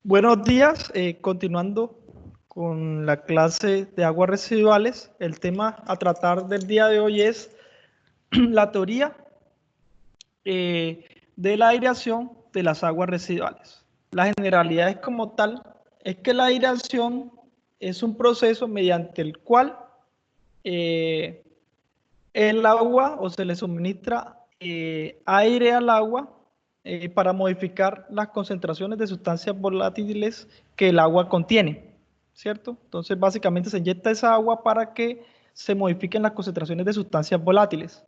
Buenos días, continuando con la clase de aguas residuales. El tema a tratar del día de hoy es la teoría de la aireación de las aguas residuales. La generalidad es como tal, es que la aireación es un proceso mediante el cual el agua o se le suministra aire al agua para modificar las concentraciones de sustancias volátiles que el agua contiene, ¿cierto? Entonces, básicamente se inyecta esa agua para que se modifiquen las concentraciones de sustancias volátiles.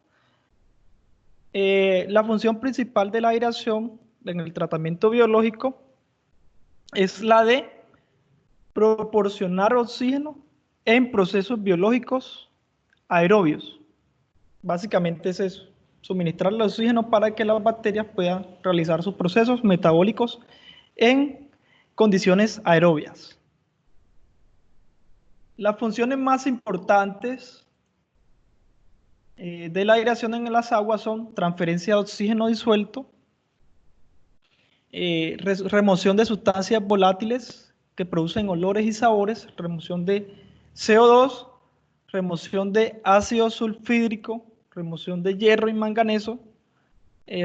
La función principal de la aireación en el tratamiento biológico es la de proporcionar oxígeno en procesos biológicos aerobios. Básicamente es eso, suministrar el oxígeno para que las bacterias puedan realizar sus procesos metabólicos en condiciones aerobias. Las funciones más importantes de la aireación en las aguas son transferencia de oxígeno disuelto, remoción de sustancias volátiles que producen olores y sabores, remoción de CO2, remoción de ácido sulfídrico, remoción de hierro y manganeso,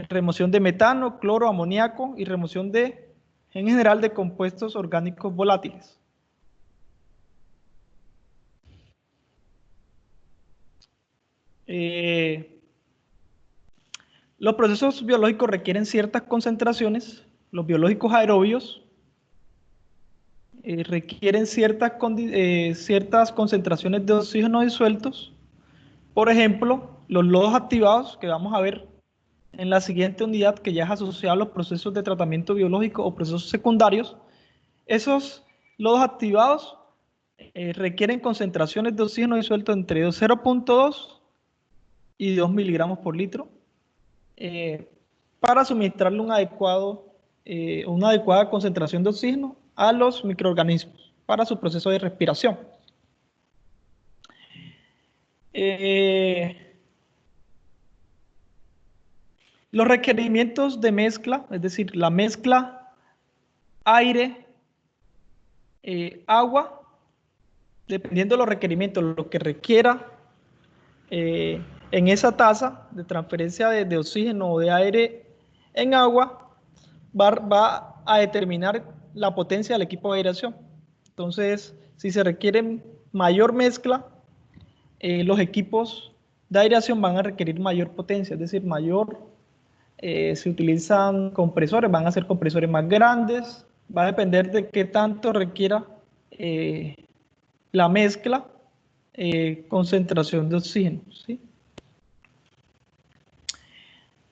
remoción de metano, cloro, amoníaco y remoción en general, de compuestos orgánicos volátiles. Los procesos biológicos requieren ciertas concentraciones. Los biológicos aerobios requieren ciertas concentraciones de oxígeno disueltos. Por ejemplo, los lodos activados, que vamos a ver en la siguiente unidad, que ya es asociado a los procesos de tratamiento biológico o procesos secundarios. Esos lodos activados requieren concentraciones de oxígeno disuelto entre 0,2 y 2 miligramos por litro para suministrarle una adecuada concentración de oxígeno a los microorganismos para su proceso de respiración. Los requerimientos de mezcla, es decir, la mezcla aire, agua, dependiendo de los requerimientos, lo que requiera en esa tasa de transferencia de oxígeno o de aire en agua, va a determinar la potencia del equipo de aireación. Entonces, si se requiere mayor mezcla, los equipos de aireación van a requerir mayor potencia, es decir, se utilizan compresores, van a ser compresores más grandes, va a depender de qué tanto requiera la mezcla, concentración de oxígeno, ¿sí?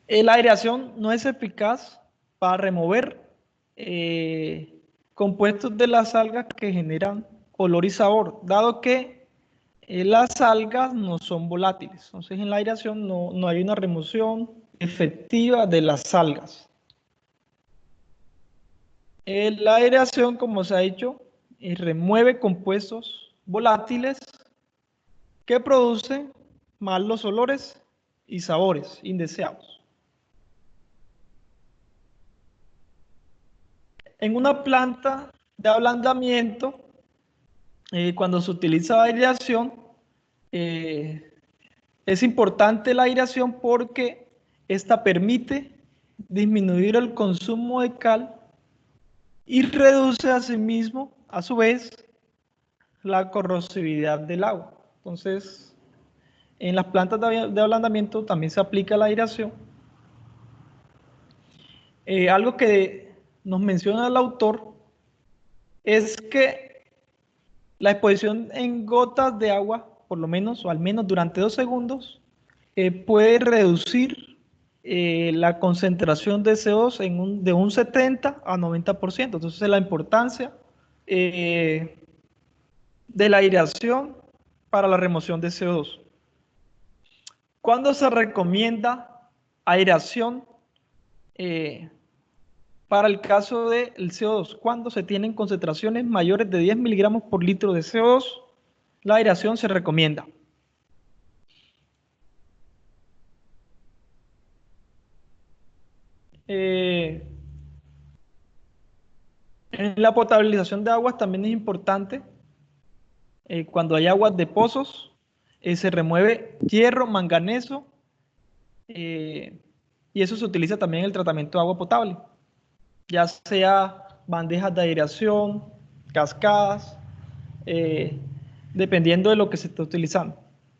La aireación no es eficaz para remover compuestos de las algas que generan olor y sabor, dado que las algas no son volátiles. Entonces, en la aireación no hay una remoción efectiva de las algas. La aireación, como se ha dicho, remueve compuestos volátiles que producen malos olores y sabores indeseados. En una planta de ablandamiento, cuando se utiliza aireación, es importante la aireación porque esta permite disminuir el consumo de cal y reduce asimismo, a su vez, la corrosividad del agua. Entonces, en las plantas de ablandamiento también se aplica la aireación. Algo que nos menciona el autor es que la exposición en gotas de agua, por lo menos o al menos durante 2 segundos, puede reducir la concentración de CO2 de un 70 a 90%. Entonces, la importancia de la aireación para la remoción de CO2. ¿Cuándo se recomienda aireación para el caso del CO2? Cuando se tienen concentraciones mayores de 10 miligramos por litro de CO2, la aireación se recomienda. En En la potabilización de aguas también es importante, cuando hay aguas de pozos, se remueve hierro, manganeso, y eso se utiliza también en el tratamiento de agua potable, ya sea bandejas de aireación, cascadas, dependiendo de lo que se esté utilizando,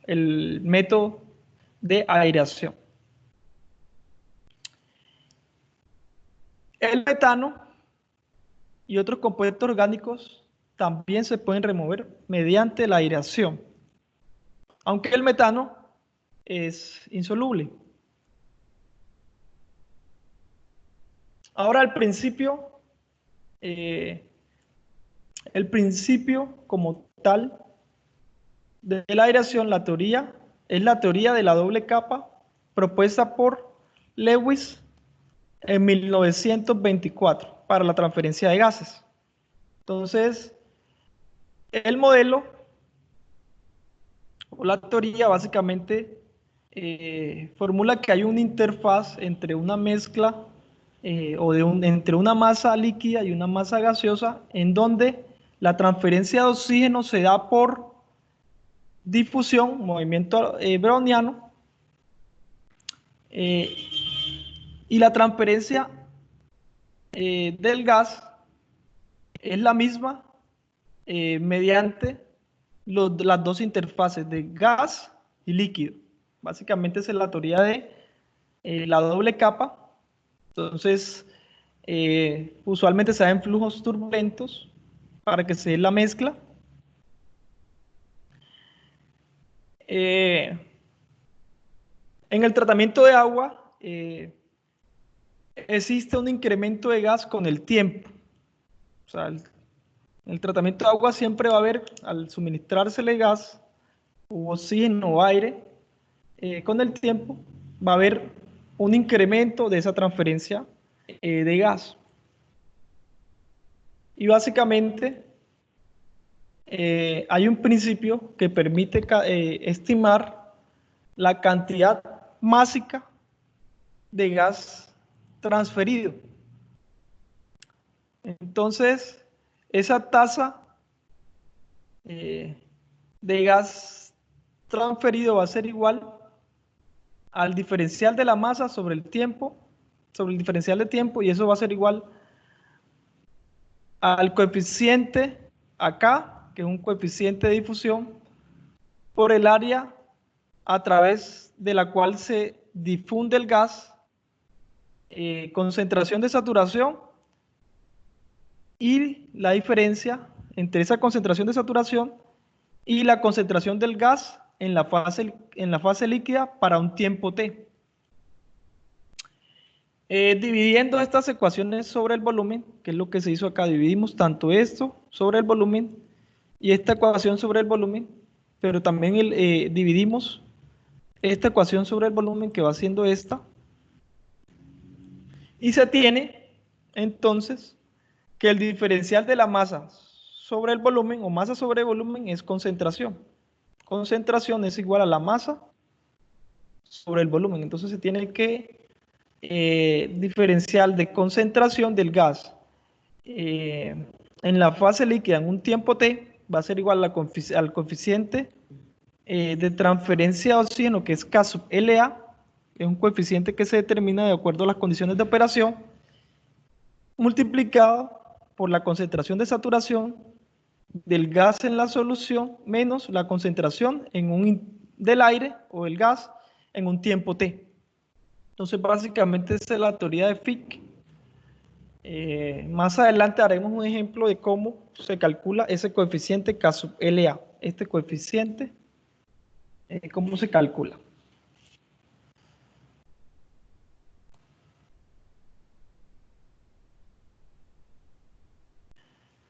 el método de aireación. El metano y otros compuestos orgánicos también se pueden remover mediante la aireación, aunque el metano es insoluble. Ahora el principio como tal de la aireación, la teoría, es la teoría de la doble capa propuesta por Lewis en 1924 para la transferencia de gases. Entonces, el modelo o la teoría básicamente formula que hay una interfaz entre una mezcla entre una masa líquida y una masa gaseosa, en donde la transferencia de oxígeno se da por difusión, movimiento browniano, eh, y la transferencia del gas es la misma mediante las dos interfaces de gas y líquido. Básicamente esa es la teoría de la doble capa. Entonces, usualmente se da en flujos turbulentos para que se dé la mezcla. En el tratamiento de agua existe un incremento de gas con el tiempo. O sea, el tratamiento de agua siempre va a haber, al suministrársele gas, o oxígeno o aire, con el tiempo va a haber un incremento de esa transferencia de gas. Y básicamente hay un principio que permite estimar la cantidad másica de gas transferido. Entonces, esa tasa de gas transferido va a ser igual al diferencial de la masa sobre el tiempo, sobre el diferencial de tiempo, y eso va a ser igual al coeficiente acá, que es un coeficiente de difusión, por el área a través de la cual se difunde el gas, concentración de saturación, y la diferencia entre esa concentración de saturación y la concentración del gas en la fase líquida para un tiempo t. Dividiendo estas ecuaciones sobre el volumen, que es lo que se hizo acá, dividimos tanto esto sobre el volumen y esta ecuación sobre el volumen, pero también dividimos esta ecuación sobre el volumen, que va siendo esta, y se tiene entonces que el diferencial de la masa sobre el volumen, o masa sobre volumen, es concentración. Concentración es igual a la masa sobre el volumen. Entonces se tiene que diferencial de concentración del gas en la fase líquida en un tiempo t va a ser igual al coeficiente de transferencia de oxígeno, que es K sub LA, que es un coeficiente que se determina de acuerdo a las condiciones de operación, multiplicado por la concentración de saturación del gas en la solución menos la concentración del aire o el gas en un tiempo t. Entonces, básicamente esa es la teoría de Fick. Más adelante haremos un ejemplo de cómo se calcula ese coeficiente K sub LA. Este coeficiente, cómo se calcula.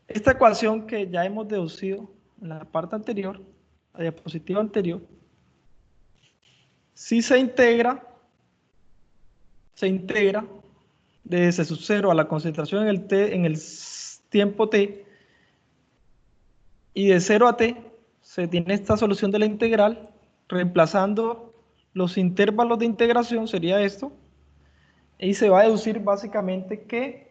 Esta ecuación que ya hemos deducido en la parte anterior, la diapositiva anterior, si se integra desde sub 0 a la concentración en el tiempo t, y de 0 a t se tiene esta solución de la integral, reemplazando los intervalos de integración, sería esto, y se va a deducir básicamente que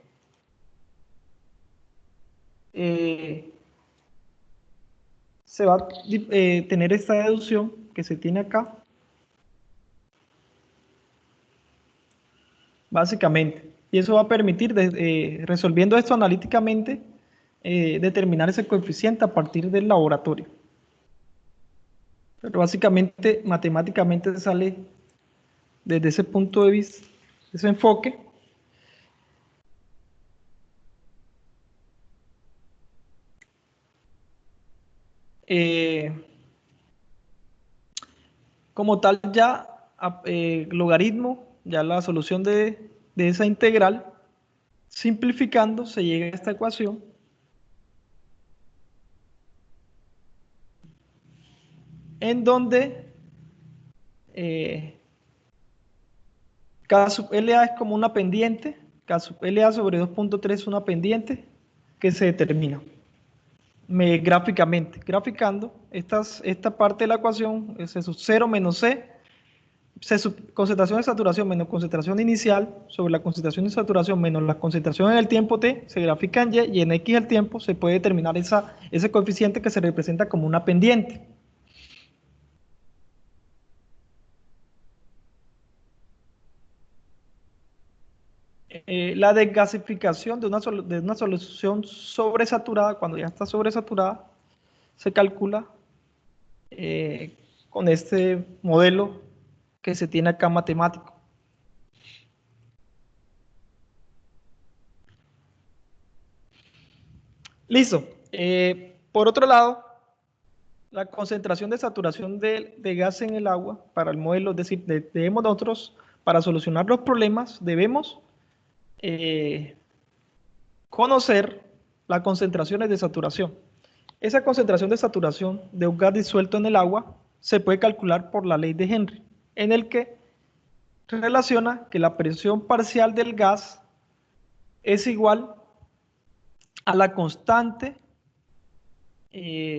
se va a tener esta deducción que se tiene acá, básicamente. Y eso va a permitir, resolviendo esto analíticamente, determinar ese coeficiente a partir del laboratorio. Pero básicamente, matemáticamente sale desde ese punto de vista, ese enfoque. Eh, Como tal, ya logaritmo, ya la solución de esa integral, simplificando, se llega a esta ecuación en donde K sub LA es como una pendiente, K sub LA sobre 2.3 es una pendiente que se determina gráficamente. Graficando, esta parte de la ecuación, S sub 0 menos concentración de saturación menos concentración inicial sobre la concentración de saturación menos la concentración en el tiempo t, se grafica en y en x el tiempo se puede determinar ese coeficiente que se representa como una pendiente. La desgasificación de una solución sobresaturada, cuando ya está sobresaturada, se calcula con este modelo que se tiene acá matemático. Listo. Por otro lado, la concentración de saturación de gas en el agua para el modelo, es decir, debemos nosotros, para solucionar los problemas, debemos conocer las concentraciones de saturación. Esa concentración de saturación de un gas disuelto en el agua se puede calcular por la ley de Henry, en el que relaciona que la presión parcial del gas es igual a la constante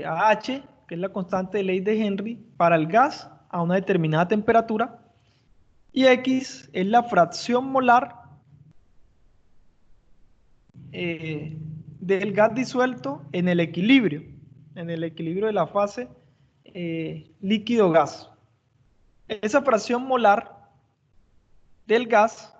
a H, que es la constante de ley de Henry, para el gas a una determinada temperatura, y X es la fracción molar del gas disuelto en el equilibrio de la fase líquido-gas. Esa fracción molar del gas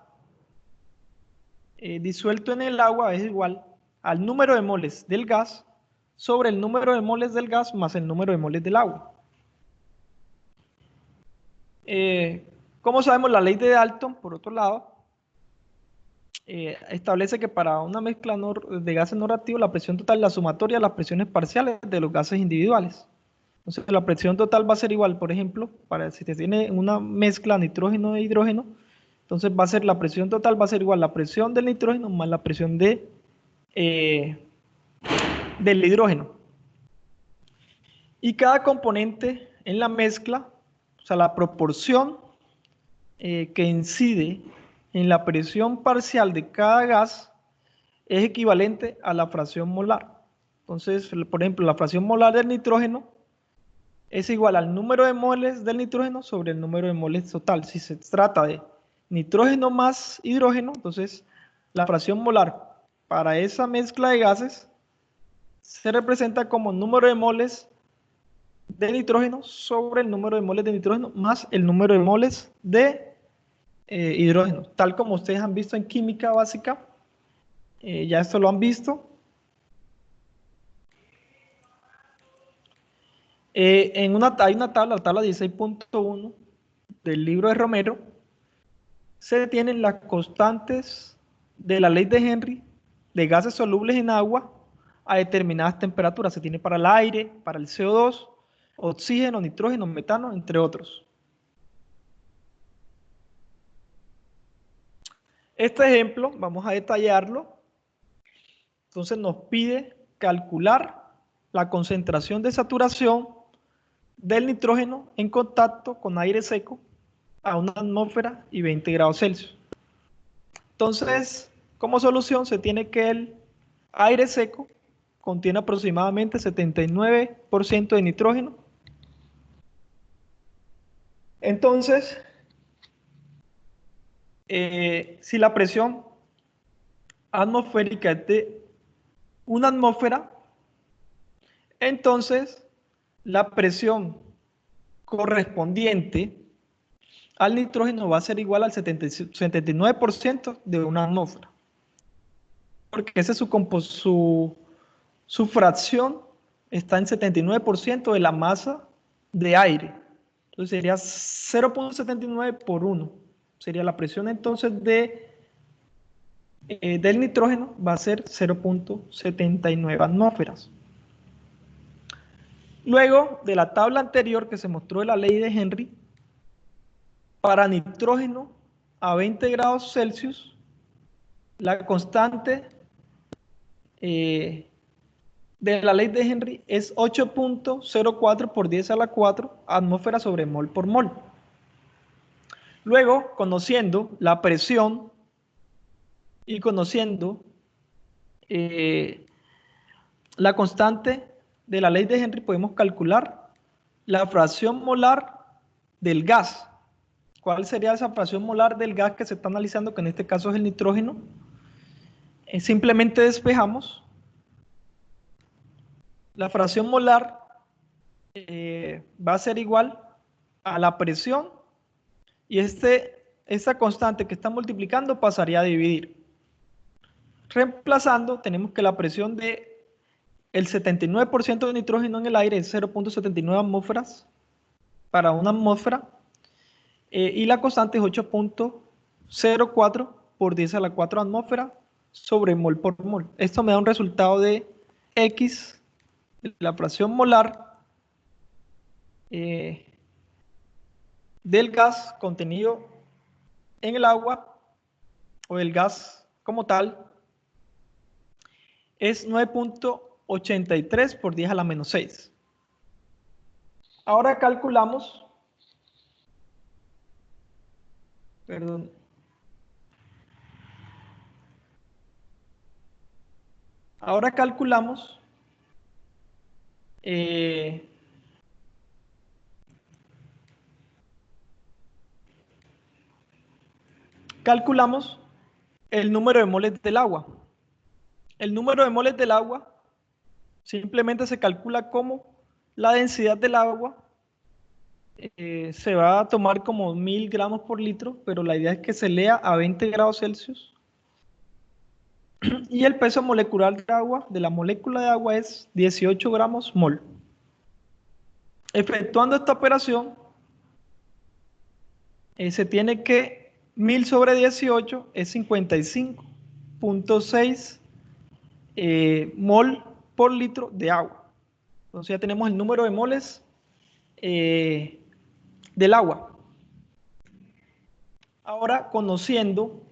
disuelto en el agua es igual al número de moles del gas sobre el número de moles del gas más el número de moles del agua. ¿Cómo sabemos la ley de Dalton? Por otro lado, establece que para una mezcla de gases no reactivos, la presión total es la sumatoria de las presiones parciales de los gases individuales. Entonces, la presión total va a ser igual, por ejemplo, si se tiene una mezcla nitrógeno e hidrógeno, entonces la presión total va a ser igual a la presión del nitrógeno más la presión del hidrógeno. Y cada componente en la mezcla, o sea, la proporción que incide en la presión parcial de cada gas es equivalente a la fracción molar. Entonces, por ejemplo, la fracción molar del nitrógeno es igual al número de moles del nitrógeno sobre el número de moles total. Si se trata de nitrógeno más hidrógeno, entonces la fracción molar para esa mezcla de gases se representa como número de moles de nitrógeno sobre el número de moles de nitrógeno más el número de moles de hidrógeno. Tal como ustedes han visto en química básica, ya esto lo han visto. Hay una tabla, la tabla 16.1 del libro de Romero, se tienen las constantes de la ley de Henry de gases solubles en agua a determinadas temperaturas. Se tiene para el aire, para el CO2, oxígeno, nitrógeno, metano, entre otros. Este ejemplo, vamos a detallarlo. Entonces nos pide calcular la concentración de saturación del nitrógeno en contacto con aire seco a una atmósfera y 20 grados Celsius. Entonces, como solución se tiene que el aire seco contiene aproximadamente 79% de nitrógeno. Entonces, si la presión atmosférica es de una atmósfera, entonces la presión correspondiente al nitrógeno va a ser igual al 79% de una atmósfera. Porque esa es su fracción, está en 79% de la masa de aire. Entonces sería 0.79 por 1. Sería la presión entonces del nitrógeno va a ser 0.79 atmósferas. Luego de la tabla anterior que se mostró de la ley de Henry, para nitrógeno a 20 grados Celsius, la constante de la ley de Henry es 8.04 por 10 a la 4 atmósfera sobre mol por mol. Luego, conociendo la presión y conociendo la constante de la ley de Henry, podemos calcular la fracción molar del gas. ¿Cuál sería esa fracción molar del gas que se está analizando, que en este caso es el nitrógeno? Simplemente despejamos. La fracción molar va a ser igual a la presión y esta constante que está multiplicando pasaría a dividir. Reemplazando, tenemos que la presión de el 79% de nitrógeno en el aire es 0.79 atmósferas para una atmósfera y la constante es 8.04 por 10 a la 4 atmósfera sobre mol por mol. Esto me da un resultado de X, la fracción molar del gas contenido en el agua o el gas como tal es 9.83 por 10 a la menos 6. Ahora calculamos, perdón, ahora calculamos el número de moles del agua. El número de moles del agua simplemente se calcula como la densidad del agua. Se va a tomar como 1000 gramos por litro, pero la idea es que se lea a 20 grados Celsius. Y el peso molecular de agua, de la molécula de agua, es 18 gramos mol. Efectuando esta operación, se tiene que 1000 sobre 18 es 55.6 mol por litro de agua. Entonces ya tenemos el número de moles del agua. Ahora, conociendo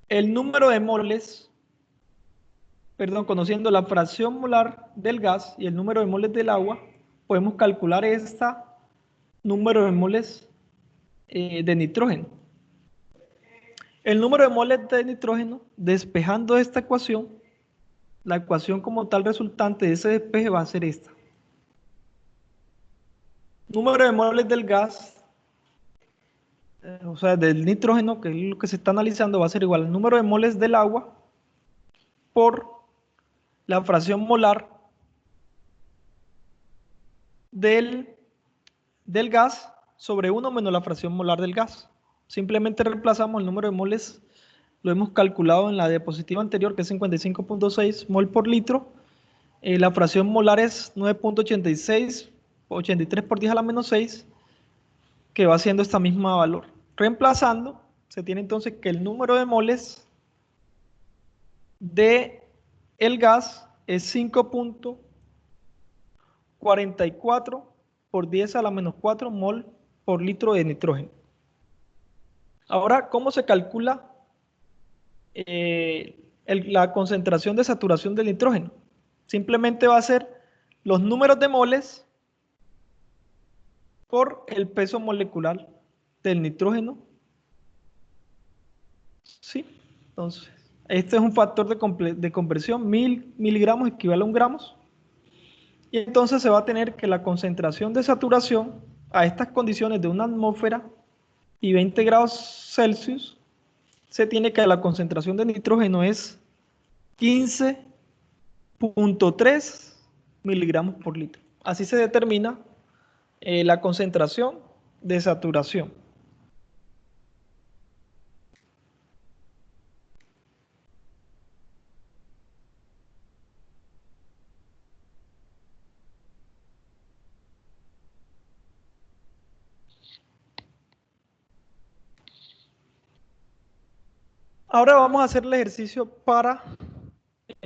el número de moles, conociendo la fracción molar del gas y el número de moles del agua, podemos calcular este número de moles de nitrógeno. El número de moles de nitrógeno, despejando esta ecuación, la ecuación como tal resultante de ese despeje va a ser esta. Número de moles del gas, o sea, del nitrógeno, que es lo que se está analizando, va a ser igual al número de moles del agua por la fracción molar del gas sobre 1 menos la fracción molar del gas. Simplemente reemplazamos el número de moles, lo hemos calculado en la diapositiva anterior, que es 55.6 mol por litro. La fracción molar es 9.86, 83 por 10 a la menos 6, que va siendo esta misma valor. Reemplazando, se tiene entonces que el número de moles de el gas es 5.44 por 10 a la menos 4 mol por litro de nitrógeno. Ahora, ¿cómo se calcula la concentración de saturación del nitrógeno? Simplemente va a ser los números de moles por el peso molecular del nitrógeno. ¿Sí? Entonces, este es un factor de conversión, 1000 miligramos equivale a 1 gramos. Y entonces se va a tener que la concentración de saturación a estas condiciones de una atmósfera y 20 grados Celsius se tiene que la concentración de nitrógeno es 15.3 miligramos por litro. Así se determina la concentración de saturación. Ahora vamos a hacer el ejercicio para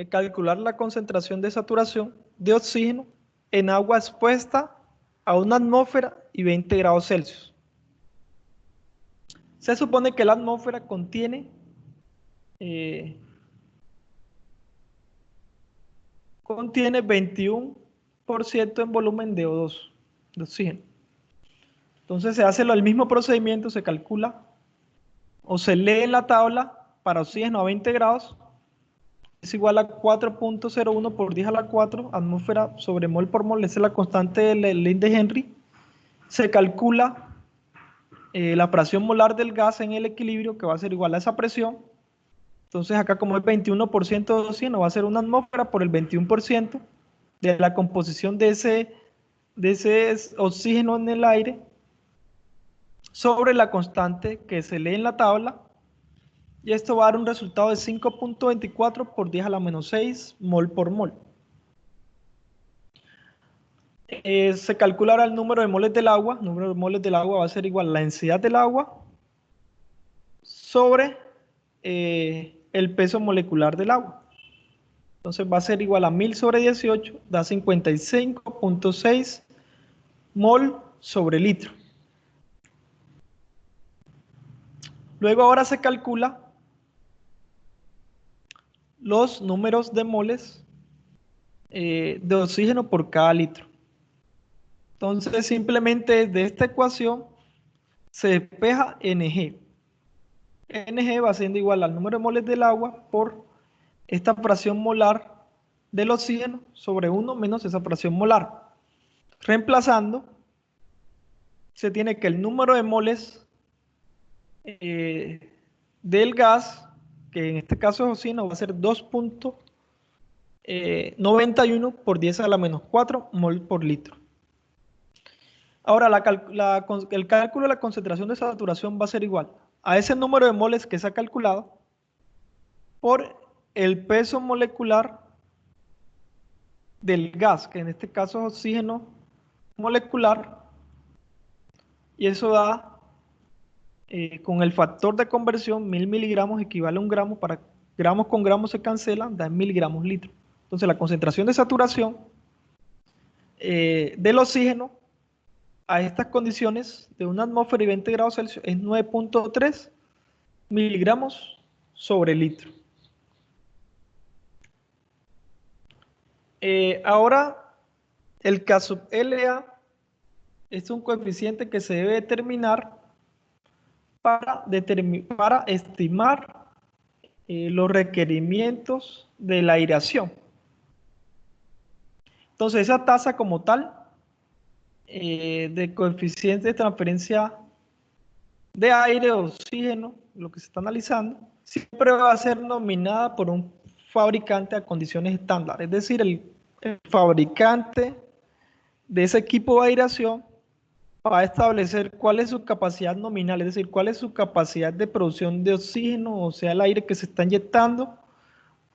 calcular la concentración de saturación de oxígeno en agua expuesta a una atmósfera y 20 grados Celsius. Se supone que la atmósfera contiene 21% en volumen de O2, de oxígeno. Entonces se hace el mismo procedimiento, se calcula o se lee en la tabla para oxígeno a 20 grados, es igual a 4.01 por 10 a la 4, atmósfera sobre mol por mol, esa es la constante de Linde de Henry. Se calcula la presión molar del gas en el equilibrio, que va a ser igual a esa presión. Entonces acá como es 21% de oxígeno, va a ser una atmósfera por el 21% de la composición de ese oxígeno en el aire sobre la constante que se lee en la tabla. Y esto va a dar un resultado de 5.24 por 10 a la menos 6 mol por mol. Se calcula ahora el número de moles del agua. El número de moles del agua va a ser igual a la densidad del agua sobre el peso molecular del agua. Entonces va a ser igual a 1000 sobre 18, da 55.6 mol sobre litro. Luego ahora se calcula los números de moles de oxígeno por cada litro. Entonces simplemente de esta ecuación se despeja Ng. Ng va siendo igual al número de moles del agua por esta fracción molar del oxígeno sobre 1 menos esa fracción molar. Reemplazando, se tiene que el número de moles del gas, que en este caso es oxígeno, va a ser 2.91 por 10 a la menos 4 mol por litro. Ahora, el cálculo de la concentración de saturación va a ser igual a ese número de moles que se ha calculado por el peso molecular del gas, que en este caso es oxígeno molecular, y eso da, con el factor de conversión, 1000 miligramos equivale a un gramo, para gramos con gramos se cancelan, da 1000 gramos litro. Entonces la concentración de saturación del oxígeno a estas condiciones de una atmósfera y 20 grados Celsius es 9.3 miligramos sobre litro. Ahora, el K sub LA es un coeficiente que se debe determinar para estimar los requerimientos de la aireación. Entonces, esa tasa como tal de coeficiente de transferencia de aire o oxígeno, lo que se está analizando, siempre va a ser nominada por un fabricante a condiciones estándar. Es decir, el fabricante de ese equipo de aireación va a establecer cuál es su capacidad nominal, es decir, cuál es su capacidad de producción de oxígeno, o sea, el aire que se está inyectando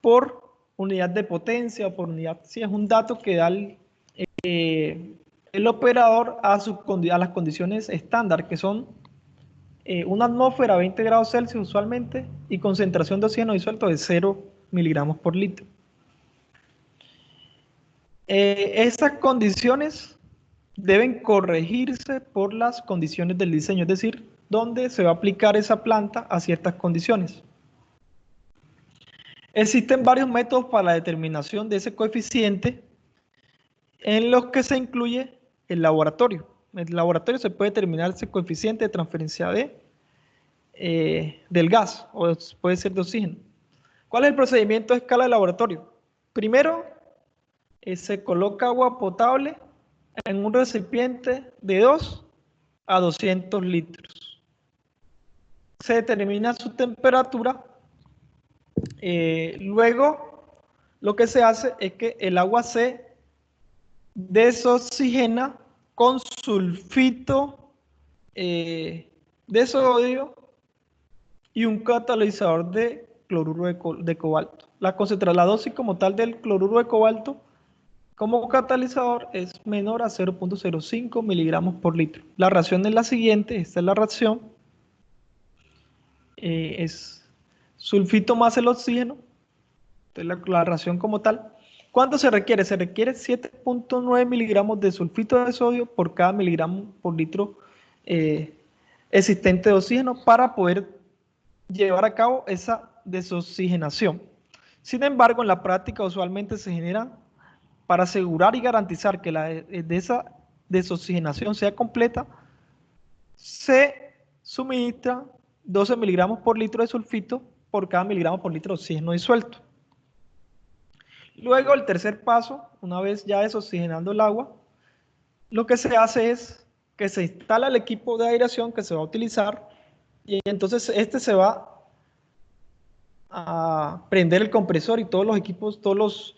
por unidad de potencia o por unidad, si es un dato que da el operador a las condiciones estándar, que son una atmósfera a 20 grados Celsius usualmente y concentración de oxígeno disuelto de 0 miligramos por litro. Estas condiciones deben corregirse por las condiciones del diseño, es decir, dónde se va a aplicar esa planta a ciertas condiciones. Existen varios métodos para la determinación de ese coeficiente en los que se incluye el laboratorio. En el laboratorio se puede determinar ese coeficiente de transferencia del gas, o puede ser de oxígeno. ¿Cuál es el procedimiento de escala de laboratorio? Primero, se coloca agua potable en un recipiente de 2 a 200 litros. se determina su temperatura. Luego, lo que se hace es que el agua se desoxigena con sulfito de sodio y un catalizador de cloruro de cobalto. La dosis como tal del cloruro de cobalto como catalizador es menor a 0,05 miligramos por litro. La reacción es la siguiente, esta es la reacción, es sulfito más el oxígeno, entonces la reacción como tal. ¿Cuánto se requiere? Se requiere 7,9 miligramos de sulfito de sodio por cada miligramo por litro existente de oxígeno para poder llevar a cabo esa desoxigenación. Sin embargo, en la práctica usualmente se genera, para asegurar y garantizar que esa desoxigenación sea completa, se suministra 12 miligramos por litro de sulfito por cada miligramo por litro de oxígeno disuelto. Luego, el tercer paso, una vez ya desoxigenando el agua, lo que se hace es que se instala el equipo de aireación que se va a utilizar y entonces este se va a prender el compresor y todos los equipos, todos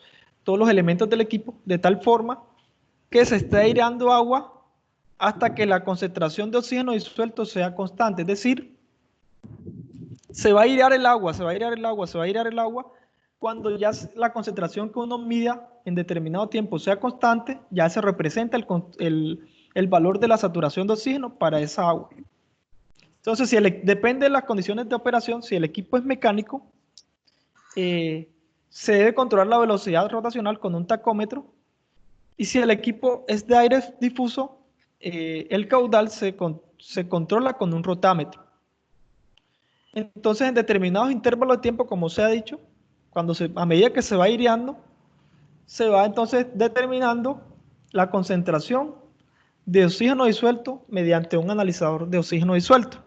los elementos del equipo, de tal forma que se esté aireando agua hasta que la concentración de oxígeno disuelto sea constante. Es decir, se va a airear el agua, se va a airear el agua, se va a airear el agua. Cuando ya la concentración que uno mida en determinado tiempo sea constante, ya se representa el valor de la saturación de oxígeno para esa agua. Entonces, depende de las condiciones de operación, si el equipo es mecánico, se debe controlar la velocidad rotacional con un tacómetro, y si el equipo es de aire difuso, el caudal se controla con un rotámetro. Entonces, en determinados intervalos de tiempo, como se ha dicho, a medida que se va aireando, se va entonces determinando la concentración de oxígeno disuelto mediante un analizador de oxígeno disuelto.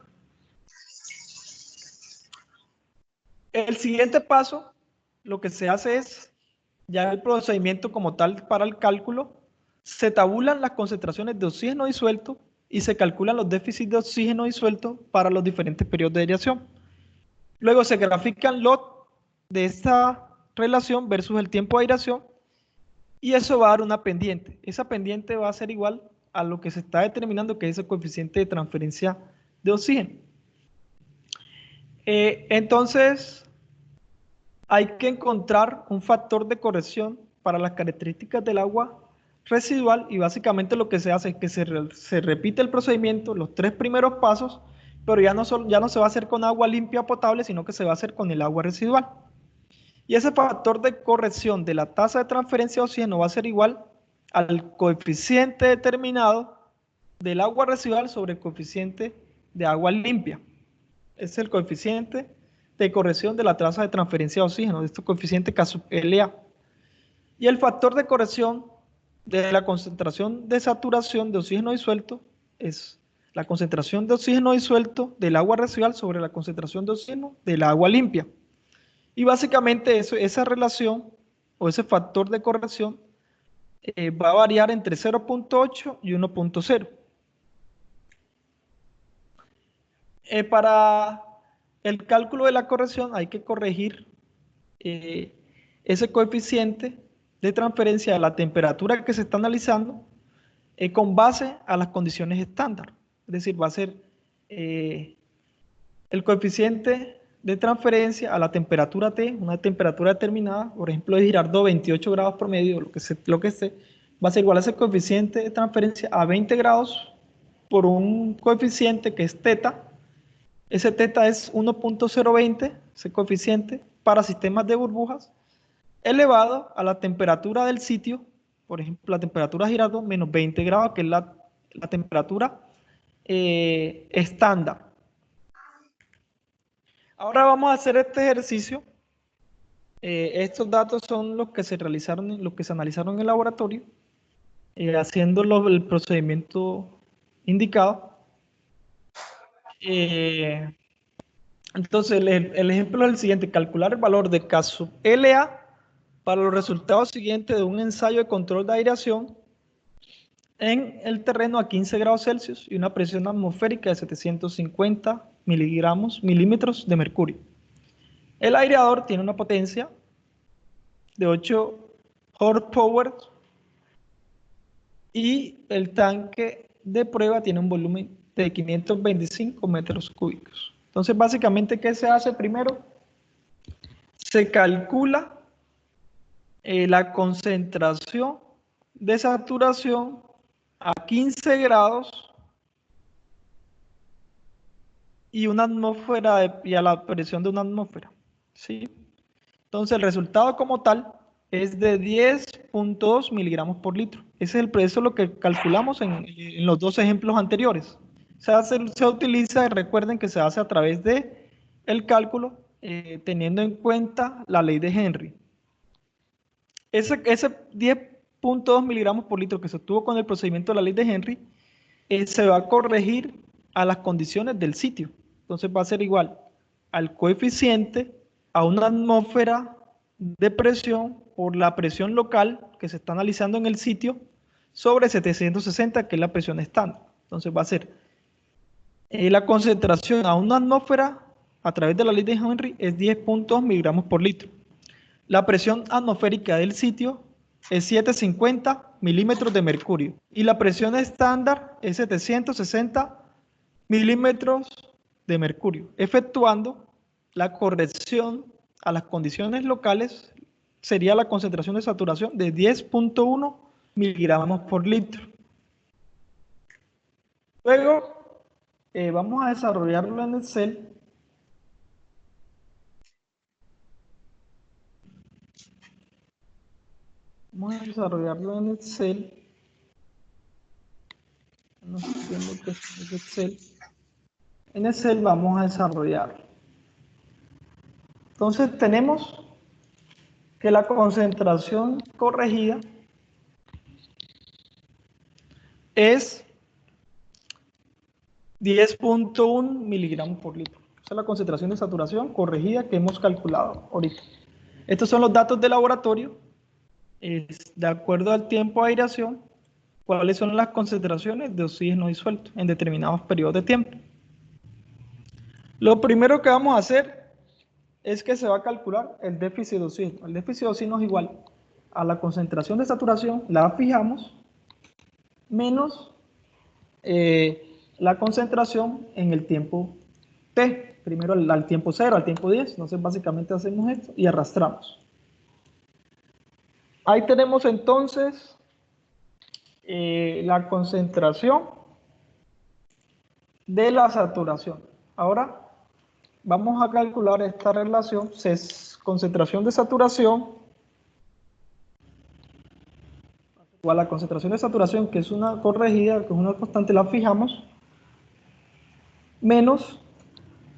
El siguiente paso, lo que se hace es, ya el procedimiento como tal para el cálculo, se tabulan las concentraciones de oxígeno disuelto y se calculan los déficits de oxígeno disuelto para los diferentes periodos de aireación. Luego se grafican los de esta relación versus el tiempo de aireación y eso va a dar una pendiente. Esa pendiente va a ser igual a lo que se está determinando que es el coeficiente de transferencia de oxígeno. Entonces, hay que encontrar un factor de corrección para las características del agua residual y básicamente lo que se hace es que se repite el procedimiento, los 3 primeros pasos, pero ya no se va a hacer con agua limpia potable, sino que se va a hacer con el agua residual. Y ese factor de corrección de la tasa de transferencia de oxígeno va a ser igual al coeficiente determinado del agua residual sobre el coeficiente de agua limpia. Es el coeficiente de corrección de la tasa de transferencia de oxígeno, de este coeficiente K sub LA. Y el factor de corrección de la concentración de saturación de oxígeno disuelto es la concentración de oxígeno disuelto del agua residual sobre la concentración de oxígeno del agua limpia. Y básicamente esa relación o ese factor de corrección va a variar entre 0,8 y 1,0. Para el cálculo de la corrección hay que corregir ese coeficiente de transferencia de la temperatura que se está analizando con base a las condiciones estándar. Es decir, va a ser el coeficiente de transferencia a la temperatura T, una temperatura determinada, por ejemplo, de Girardot 28 grados promedio, lo que esté, va a ser igual a ese coeficiente de transferencia a 20 grados por un coeficiente que es teta. Ese teta es 1,020, ese coeficiente, para sistemas de burbujas, elevado a la temperatura del sitio, por ejemplo, la temperatura Girardot menos 20 grados, que es la temperatura estándar. Ahora vamos a hacer este ejercicio. Estos datos son los que se realizaron, los que se analizaron en el laboratorio, haciendo el procedimiento indicado. Entonces, el ejemplo es el siguiente: calcular el valor de K sub LA para los resultados siguientes de un ensayo de control de aireación en el terreno a 15 grados Celsius y una presión atmosférica de 750 milímetros de mercurio. El aireador tiene una potencia de 8 horsepower y el tanque de prueba tiene un volumen de 525 metros cúbicos. Entonces, básicamente, ¿qué se hace primero? Se calcula la concentración de saturación a 15 grados y una atmósfera y a la presión de una atmósfera, ¿sí? Entonces el resultado como tal es de 10.2 miligramos por litro. Ese es eso es lo que calculamos en los dos ejemplos anteriores. Se utiliza, recuerden que se hace a través de el cálculo teniendo en cuenta la ley de Henry. Ese 10.2 miligramos por litro que se obtuvo con el procedimiento de la ley de Henry se va a corregir a las condiciones del sitio. Entonces va a ser igual al coeficiente a una atmósfera de presión por la presión local que se está analizando en el sitio sobre 760, que es la presión estándar. Entonces va a ser la concentración a una atmósfera a través de la ley de Henry es 10.2 miligramos por litro. La presión atmosférica del sitio es 750 milímetros de mercurio y la presión estándar es 760 milímetros de mercurio. Efectuando la corrección a las condiciones locales, sería la concentración de saturación de 10.1 miligramos por litro. Luego, vamos a desarrollarlo en Excel. Vamos a desarrollarlo en Excel. No entiendo qué es Excel. En Excel vamos a desarrollar. Entonces tenemos que la concentración corregida es 10.1 miligramos por litro. Esa es la concentración de saturación corregida que hemos calculado ahorita. Estos son los datos de laboratorio. De acuerdo al tiempo de aireación, cuáles son las concentraciones de oxígeno disuelto en determinados periodos de tiempo. Lo primero que vamos a hacer es que se va a calcular el déficit de oxígeno. El déficit de oxígeno es igual a la concentración de saturación, la fijamos, menos la concentración en el tiempo t, primero al tiempo 0, al tiempo 10, entonces básicamente hacemos esto y arrastramos. Ahí tenemos entonces la concentración de la saturación. Ahora vamos a calcular esta relación, concentración de saturación igual a la concentración de saturación, que es una corregida, que es una constante, la fijamos, menos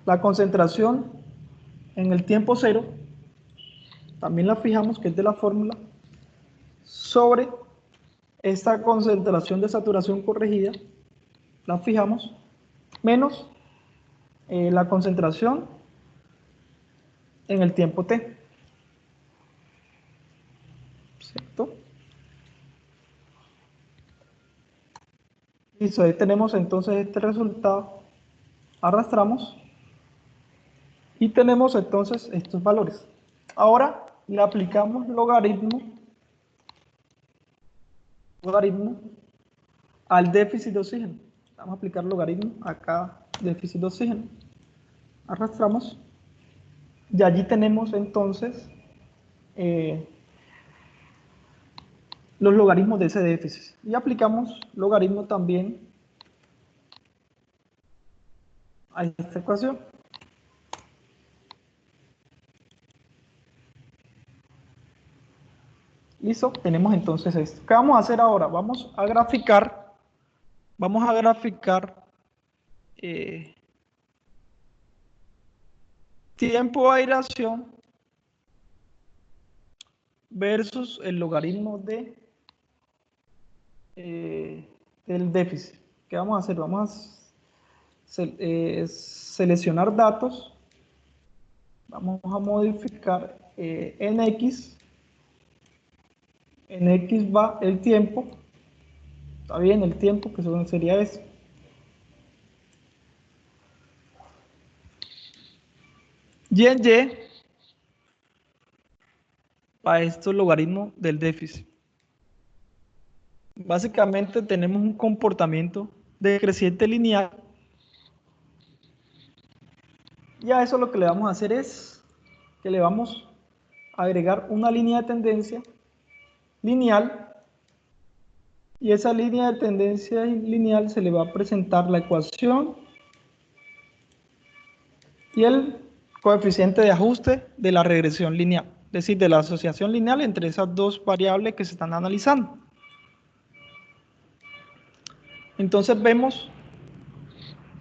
la concentración en el tiempo 0, también la fijamos, que es de la fórmula, sobre esta concentración de saturación corregida, la fijamos, menos la concentración en el tiempo t. ¿Cierto? Listo, ahí tenemos entonces este resultado. Arrastramos y tenemos entonces estos valores. Ahora le aplicamos logaritmo al déficit de oxígeno. Vamos a aplicar logaritmo acá, déficit de oxígeno. Arrastramos y allí tenemos entonces los logaritmos de ese déficit. Y aplicamos logaritmo también a esta ecuación. Listo, tenemos entonces esto. ¿Qué vamos a hacer ahora? Vamos a graficar tiempo de aireación versus el logaritmo del déficit. ¿Qué vamos a hacer? Vamos a seleccionar datos. Vamos a modificar en X. En X va el tiempo Está bien, el tiempo, que sería eso. Y en Y, para estos logaritmos del déficit. Básicamente tenemos un comportamiento decreciente lineal. Y a eso lo que le vamos a hacer es que le vamos a agregar una línea de tendencia lineal. Y esa línea de tendencia lineal se le va a presentar la ecuación y el coeficiente de ajuste de la regresión lineal, es decir, de la asociación lineal entre esas dos variables que se están analizando. Entonces vemos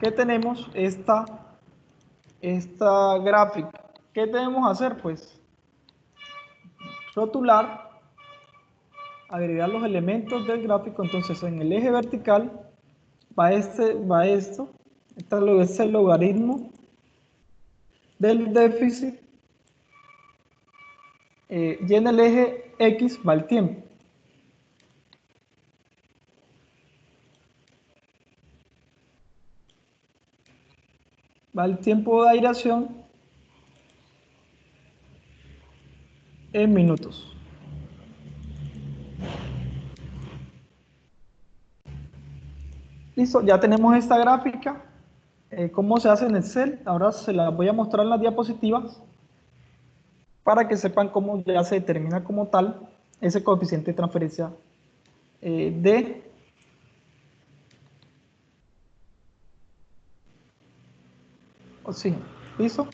que tenemos esta gráfica. ¿Qué debemos hacer? Pues rotular, agregar los elementos del gráfico. Entonces en el eje vertical va esto, este es el logaritmo del déficit, y en el eje X va el tiempo. Va el tiempo de aireación en minutos. Listo, ya tenemos esta gráfica. ¿Cómo se hace en Excel? Ahora se la voy a mostrar en las diapositivas para que sepan cómo ya se determina como tal ese coeficiente de transferencia de... oxígeno. ¿Listo?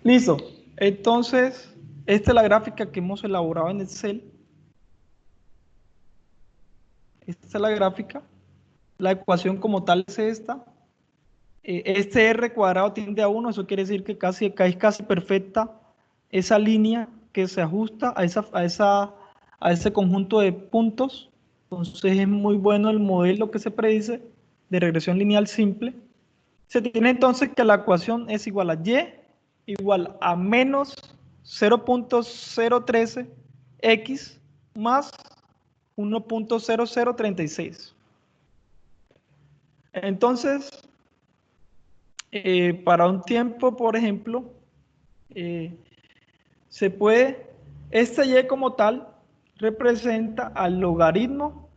Listo. Entonces, esta es la gráfica que hemos elaborado en Excel. Esta es la gráfica. La ecuación como tal es esta. Este R cuadrado tiende a 1, eso quiere decir que es casi perfecta esa línea que se ajusta a ese conjunto de puntos. Entonces es muy bueno el modelo que se predice de regresión lineal simple. Se tiene entonces que la ecuación es igual a Y igual a menos 0.013 X más 1.0036. Entonces, para un tiempo, por ejemplo, eh, se puede, este Y como tal representa al logaritmo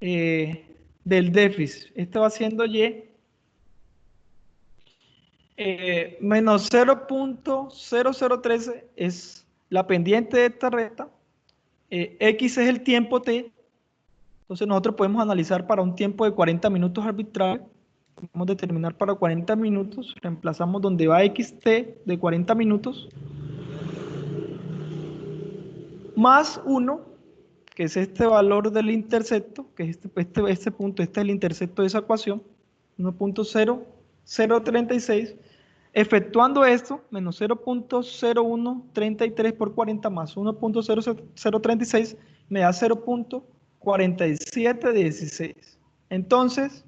del déficit. Este va siendo Y menos 0.0013 es la pendiente de esta recta, X es el tiempo T. Entonces nosotros podemos analizar para un tiempo de 40 minutos arbitrario. Vamos a determinar para 40 minutos, reemplazamos donde va xt de 40 minutos, más 1, que es este valor del intercepto, que es este punto, este es el intercepto de esa ecuación, 1.0036. Efectuando esto, menos 0.0133 por 40 más 1.0036 me da 0.4716. Entonces,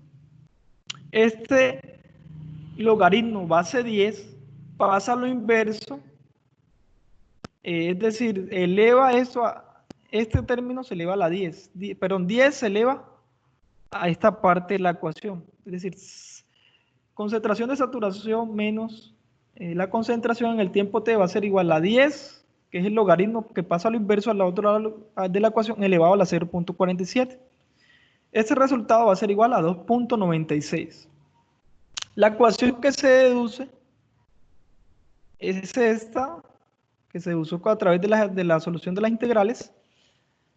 este logaritmo base 10 pasa a lo inverso, es decir, eleva eso este término se eleva a la 10, perdón, 10 se eleva a esta parte de la ecuación, es decir, concentración de saturación menos la concentración en el tiempo t va a ser igual a 10, que es el logaritmo que pasa a lo inverso al otro lado de la ecuación, elevado a la 0.47. Este resultado va a ser igual a 2.96. La ecuación que se deduce es esta, que se usó a través de la solución de las integrales.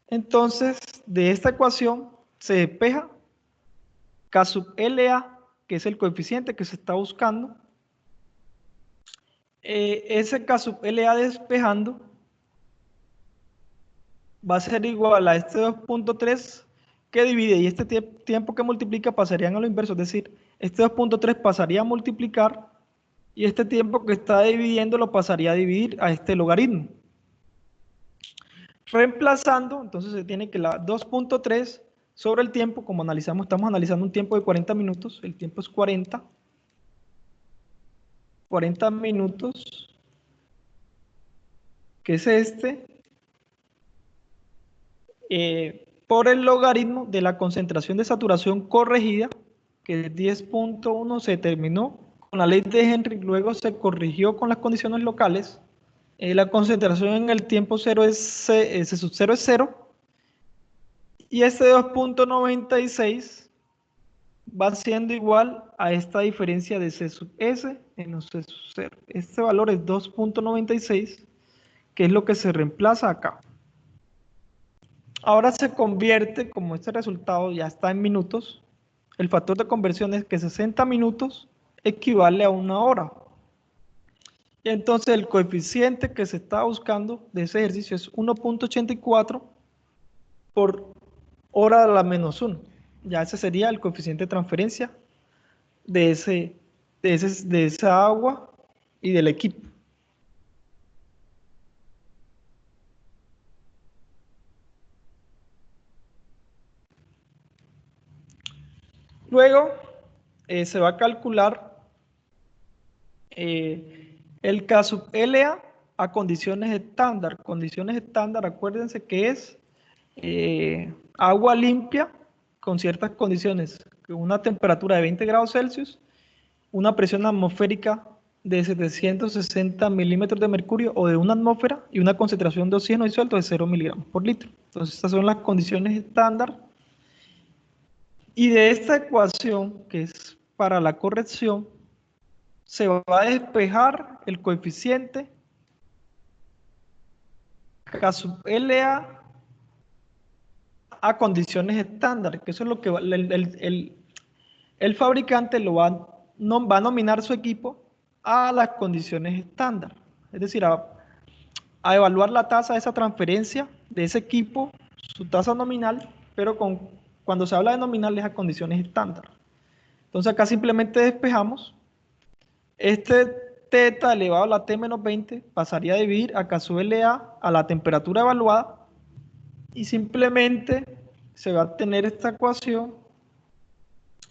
Entonces, de esta ecuación se despeja K sub LA, que es el coeficiente que se está buscando. Ese K sub LA despejando va a ser igual a este 2.3 que divide, y este tiempo que multiplica pasarían a lo inverso, es decir, este 2.3 pasaría a multiplicar y este tiempo que está dividiendo lo pasaría a dividir a este logaritmo. Reemplazando, entonces se tiene que la 2.3 sobre el tiempo, como estamos analizando un tiempo de 40 minutos, el tiempo es 40 minutos, que es este, por el logaritmo de la concentración de saturación corregida, que es 10.1, se determinó con la ley de Henry, luego se corrigió con las condiciones locales. La concentración en el tiempo cero es C sub 0 es 0, y este 2.96 va siendo igual a esta diferencia de C sub S menos C sub 0. Este valor es 2.96, que es lo que se reemplaza acá. Ahora se convierte, como este resultado ya está en minutos, el factor de conversión es que 60 minutos equivale a 1 hora. Y entonces el coeficiente que se está buscando de ese ejercicio es 1.84 por hora a la menos 1. Ya ese sería el coeficiente de transferencia de esa agua y del equipo. Luego se va a calcular el K sub LA a condiciones estándar. Condiciones estándar, acuérdense que es agua limpia con ciertas condiciones, una temperatura de 20 grados Celsius, una presión atmosférica de 760 milímetros de mercurio o de una atmósfera y una concentración de oxígeno disuelto de 0 miligramos por litro. Entonces estas son las condiciones estándar. Y de esta ecuación, que es para la corrección, se va a despejar el coeficiente K sub LA a condiciones estándar, que eso es lo que el fabricante lo va a nominar su equipo a las condiciones estándar. Es decir, a evaluar la tasa de esa transferencia de ese equipo, su tasa nominal, pero cuando se habla de nominal es a condiciones estándar. Entonces acá simplemente despejamos. Este teta elevado a la T menos 20 pasaría a dividir a K sub LA a la temperatura evaluada y simplemente se va a tener esta ecuación.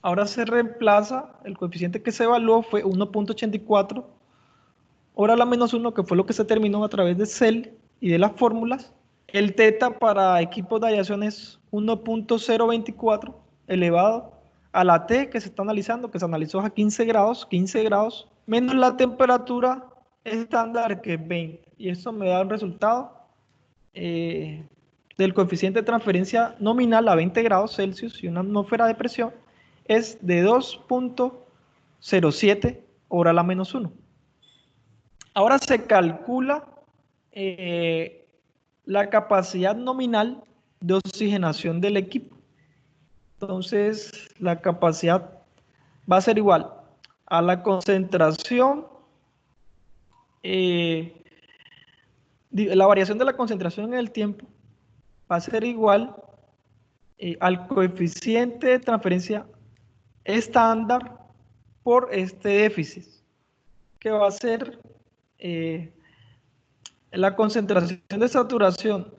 Ahora se reemplaza, el coeficiente que se evaluó fue 1.84 hora a la menos 1, que fue lo que se terminó a través de CEL y de las fórmulas. El teta para equipos de aviación es 1.024 elevado a la T que se está analizando, que se analizó a 15 grados, menos la temperatura estándar, que es 20. Y esto me da un resultado del coeficiente de transferencia nominal a 20 grados Celsius y una atmósfera de presión es de 2.07 hora a la menos 1. Ahora se calcula la capacidad nominal de oxigenación del equipo. Entonces, la capacidad va a ser igual a la concentración, la variación de la concentración en el tiempo va a ser igual al coeficiente de transferencia estándar por este déficit, que va a ser la concentración de saturación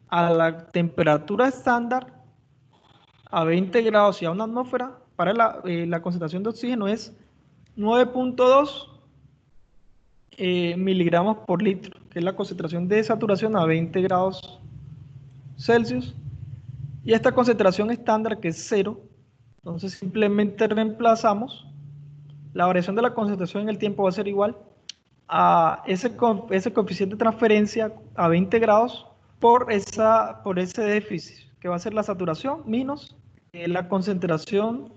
a la temperatura estándar a 20 grados y a una atmósfera. Para la concentración de oxígeno es 9.2 miligramos por litro, que es la concentración de saturación a 20 grados Celsius. Y esta concentración estándar, que es 0, entonces simplemente reemplazamos. La variación de la concentración en el tiempo va a ser igual a ese coeficiente de transferencia a 20 grados por ese déficit, que va a ser la saturación menos la concentración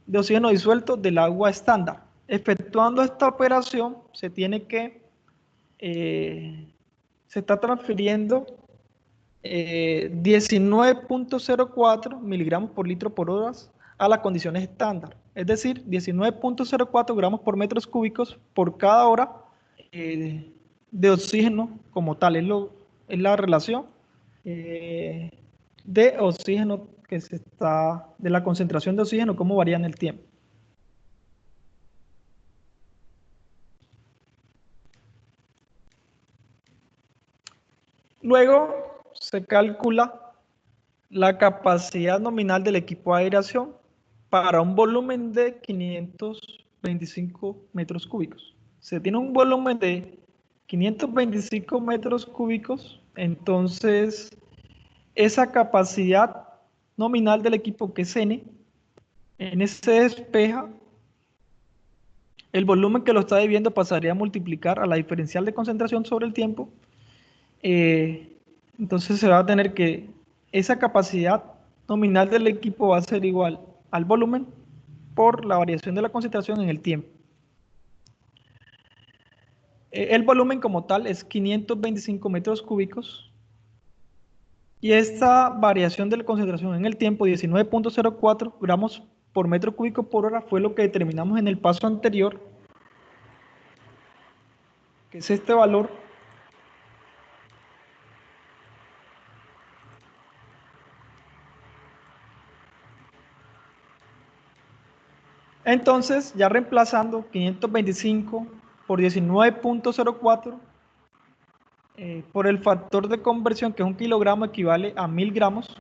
de oxígeno disuelto del agua estándar. Efectuando esta operación, se está transfiriendo 19.04 miligramos por litro por hora a las condiciones estándar. Es decir, 19.04 gramos por metros cúbicos por cada hora de oxígeno como tal. Es la relación de oxígeno de la concentración de oxígeno, cómo varía en el tiempo. Luego se calcula la capacidad nominal del equipo de aireación para un volumen de 525 metros cúbicos. Se tiene un volumen de 525 metros cúbicos, entonces esa capacidad nominal del equipo, que es N se despeja, el volumen que lo está debiendo pasaría a multiplicar a la diferencial de concentración sobre el tiempo. Entonces se va a tener que esa capacidad nominal del equipo va a ser igual al volumen por la variación de la concentración en el tiempo. El volumen como tal es 525 metros cúbicos y esta variación de la concentración en el tiempo, 19.04 gramos por metro cúbico por hora, fue lo que determinamos en el paso anterior, que es este valor. Entonces, ya reemplazando 525 por 19.04 por el factor de conversión, que es 1 kilogramo equivale a 1000 gramos,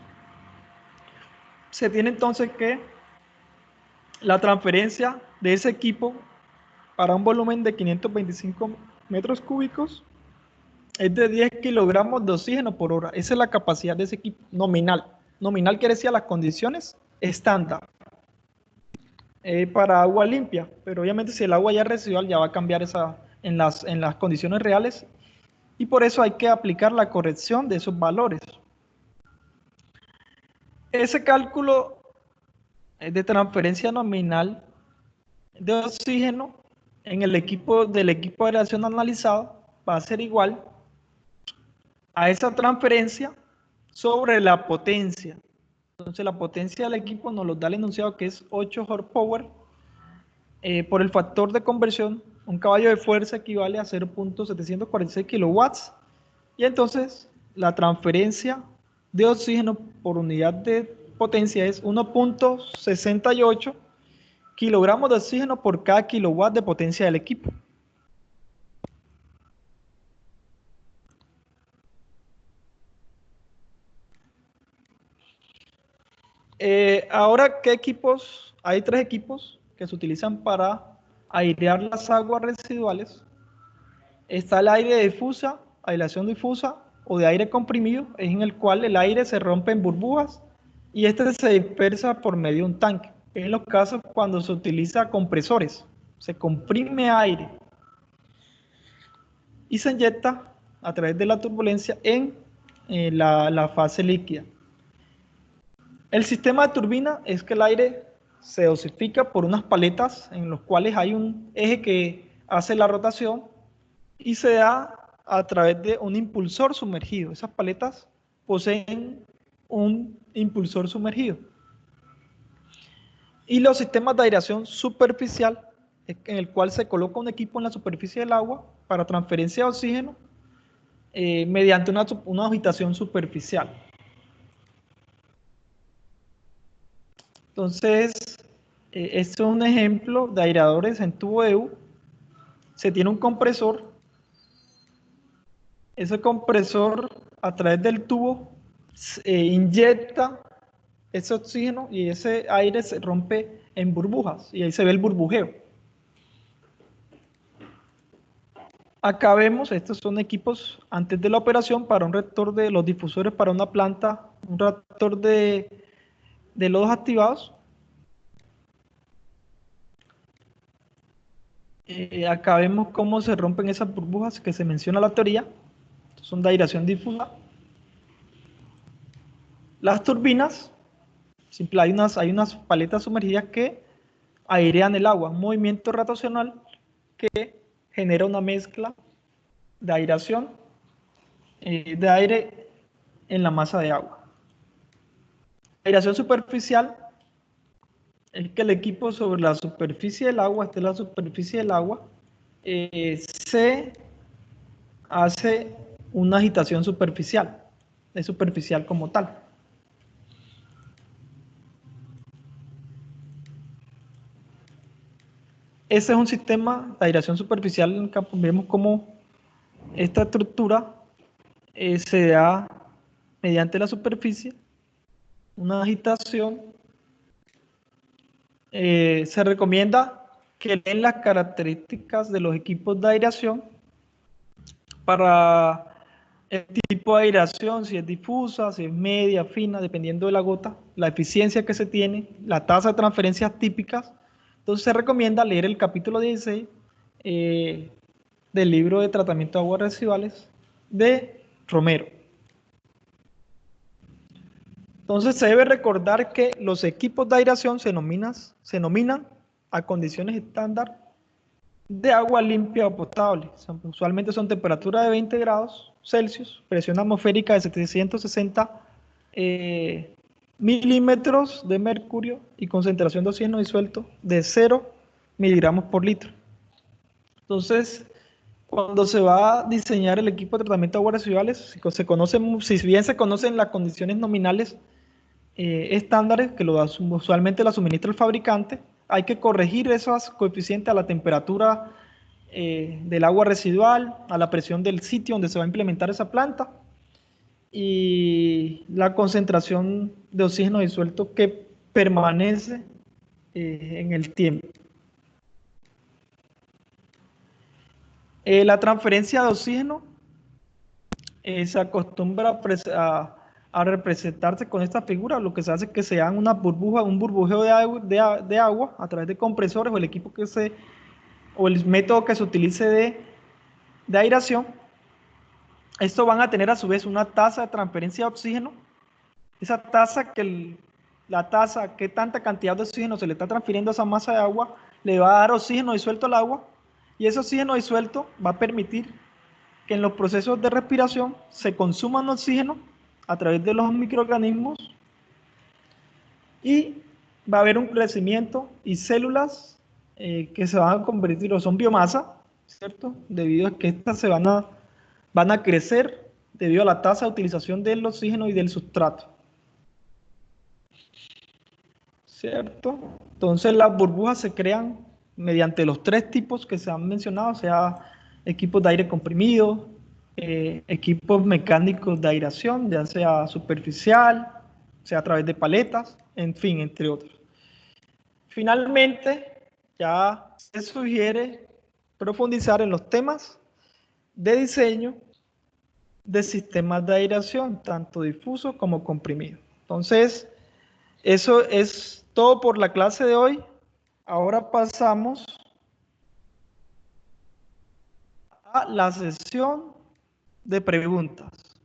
se tiene entonces que la transferencia de ese equipo para un volumen de 525 metros cúbicos es de 10 kilogramos de oxígeno por hora. Esa es la capacidad de ese equipo nominal. Nominal quiere decir las condiciones estándar para agua limpia, pero obviamente si el agua ya es residual ya va a cambiar en las condiciones reales y por eso hay que aplicar la corrección de esos valores. Ese cálculo de transferencia nominal de oxígeno en el equipo del equipo de aireación analizado va a ser igual a esa transferencia sobre la potencia. Entonces la potencia del equipo nos lo da el enunciado, que es 8 horsepower por el factor de conversión. Un caballo de fuerza equivale a 0.746 kilowatts y entonces la transferencia de oxígeno por unidad de potencia es 1.68 kilogramos de oxígeno por cada kilowatt de potencia del equipo. Ahora, ¿qué equipos? Hay 3 equipos que se utilizan para airear las aguas residuales. Está el aire difusa, aireación difusa o de aire comprimido, es en el cual el aire se rompe en burbujas y este se dispersa por medio de un tanque. En los casos cuando se utiliza compresores, se comprime aire y se inyecta a través de la turbulencia en la fase líquida. El sistema de turbina es que el aire se dosifica por unas paletas en los cuales hay un eje que hace la rotación y se da a través de un impulsor sumergido. Esas paletas poseen un impulsor sumergido. Y los sistemas de aireación superficial, en el cual se coloca un equipo en la superficie del agua para transferencia de oxígeno mediante una agitación superficial. Entonces, este es un ejemplo de aireadores en tubo de U. Se tiene un compresor. Ese compresor a través del tubo inyecta ese oxígeno y ese aire se rompe en burbujas y ahí se ve el burbujeo. Acá vemos, estos son equipos antes de la operación para un reactor de los difusores para una planta, un reactor de lodos activados. Acá vemos cómo se rompen esas burbujas que se menciona en la teoría. Son de aireación difusa. Las turbinas, simple, hay unas paletas sumergidas que airean el agua, un movimiento rotacional que genera una mezcla de aireación de aire en la masa de agua. La aireación superficial es que el equipo sobre la superficie del agua, esta es la superficie del agua, se hace una agitación superficial, es superficial como tal. Ese es un sistema de aireación superficial en el campo. Vemos cómo esta estructura se da mediante la superficie, una agitación. Se recomienda que leen las características de los equipos de aireación para el tipo de aireación, si es difusa, si es media, fina, dependiendo de la gota, la eficiencia que se tiene, la tasa de transferencias típicas. Entonces se recomienda leer el capítulo 16 del libro de tratamiento de aguas residuales de Romero. Entonces se debe recordar que los equipos de aireación se nominan a condiciones estándar de agua limpia o potable. Usualmente son temperaturas de 20 grados Celsius, presión atmosférica de 760 milímetros de mercurio y concentración de oxígeno disuelto de 0 miligramos por litro. Entonces, cuando se va a diseñar el equipo de tratamiento de aguas residuales, si bien se conocen las condiciones nominales estándares que usualmente la suministra el fabricante, hay que corregir esos coeficientes a la temperatura del agua residual, a la presión del sitio donde se va a implementar esa planta y la concentración de oxígeno disuelto que permanece en el tiempo. La transferencia de oxígeno se acostumbra a representarse con esta figura. Lo que se hace es que se hagan una burbuja, un burbujeo de agua a través de compresores o el equipo o el método que se utilice de aireación. Estos van a tener a su vez una tasa de transferencia de oxígeno. Esa tasa qué tanta cantidad de oxígeno se le está transfiriendo a esa masa de agua, le va a dar oxígeno disuelto al agua y ese oxígeno disuelto va a permitir que en los procesos de respiración se consuman oxígeno a través de los microorganismos y va a haber un crecimiento y células que se van a convertir o son biomasa, ¿cierto? Debido a que estas van a crecer debido a la tasa de utilización del oxígeno y del sustrato, ¿cierto? Entonces las burbujas se crean mediante los tres tipos que se han mencionado, sea equipos de aire comprimido, equipos mecánicos de aireación, ya sea superficial, sea a través de paletas, en fin, entre otros. Finalmente, ya se sugiere profundizar en los temas de diseño de sistemas de aireación, tanto difuso como comprimido. Entonces, eso es todo por la clase de hoy. Ahora pasamos a la sesión de preguntas.